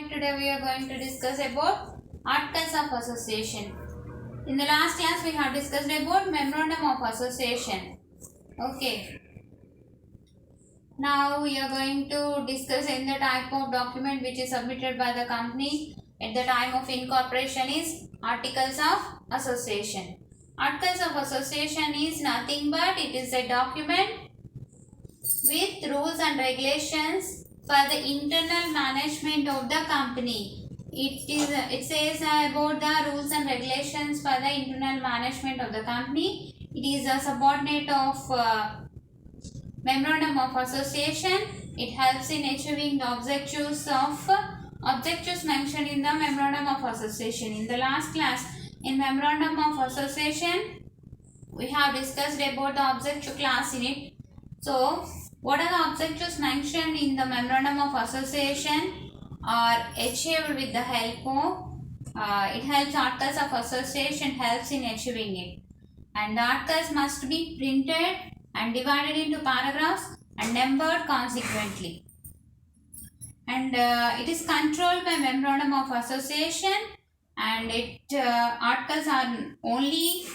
Today we are going to discuss about articles of association. In the last class we have discussed about memorandum of association. Okay. Now we are going to discuss in the type of document which is submitted by the company at the time of incorporation is articles of association. Articles of association is nothing but it is a document with rules and regulations for the internal management of the company. It says about the rules and regulations for the internal management of the company. It is a subordinate of memorandum of association. It helps in achieving the objectives mentioned in the memorandum of association. In the last class, in memorandum of association, we have discussed about the objective class in it. So, what are the objectives mentioned in the memorandum of association are achieved with the help of it helps articles of association helps in achieving it, and the articles must be printed and divided into paragraphs and numbered consequently, and it is controlled by memorandum of association, and articles are only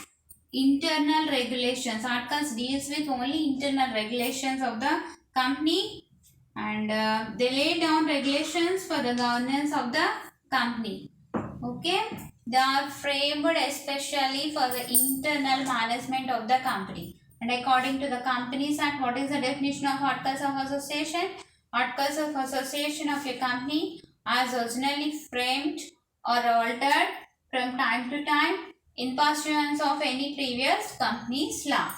internal regulations. Articles deals with only internal regulations of the company, and they lay down regulations for the governance of the company. Okay, they are framed especially for the internal management of the company. And according to the Companies Act, what is the definition of articles of association? Articles of association of a company as originally framed or altered from time to time in pursuance of any previous company's law.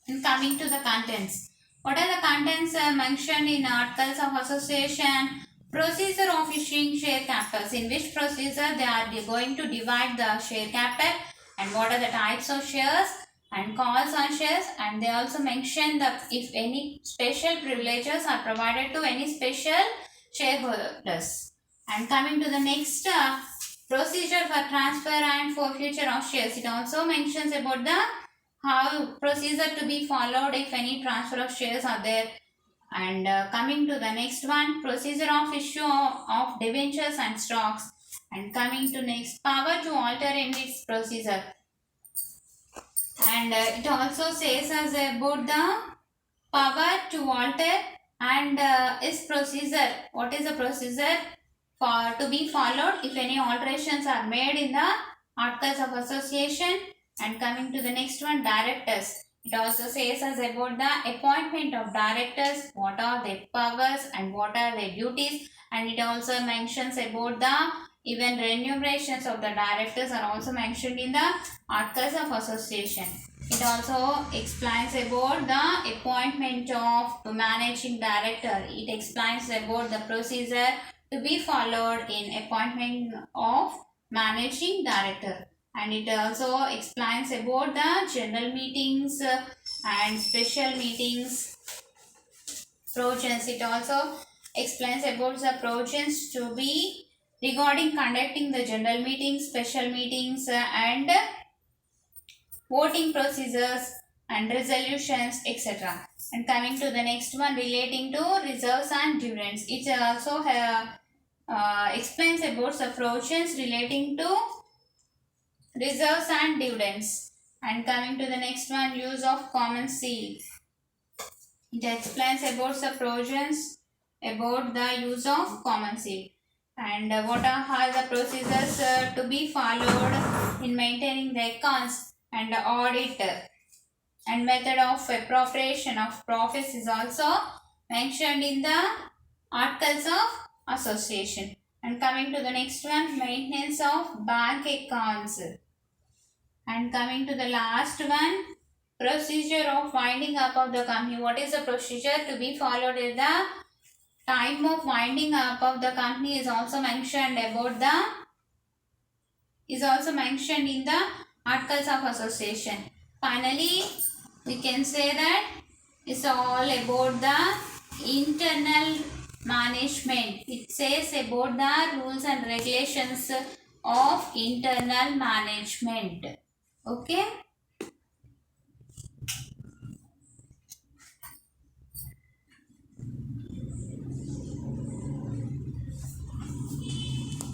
And coming to the contents. What are the contents mentioned in articles of association? Procedure of issuing share capitals. In which procedure they are going to divide the share capital, and what are the types of shares and calls on shares, and they also mention that if any special privileges are provided to any special shareholders. And coming to the next procedure for transfer and forfeiture of shares. It also mentions about the how procedure to be followed if any transfer of shares are there. And coming to the next one, procedure of issue of debentures and stocks. And coming to next, power to alter in its procedure. And it also says us about the power to alter and its procedure. What is the procedure for to be followed if any alterations are made in the articles of association. And coming to the next one, directors. It also says us about the appointment of directors, what are their powers and what are their duties, and it also mentions about the even remunerations of the directors are also mentioned in the articles of association. It also explains about the appointment of managing director. It explains about the procedure to be followed in appointment of managing director. And it also explains about the general meetings and special meetings provisions. It also explains about the provisions to be regarding conducting the general meetings, special meetings and voting procedures and resolutions, etc. And coming to the next one, relating to reserves and dividends. It also explains about the provisions relating to reserves and dividends. And coming to the next one, use of common seal. It explains about the provisions about the use of common seal, and what are the procedures to be followed in maintaining the accounts and audit, and method of appropriation of profits is also mentioned in the articles of association. And coming to the next one, maintenance of bank accounts. And coming to the last one, procedure of winding up of the company. What is the procedure to be followed at the time of winding up of the company is also mentioned about in the articles of association. Finally, we can say that it's all about the internal management. It says about the rules and regulations of internal management. Okay.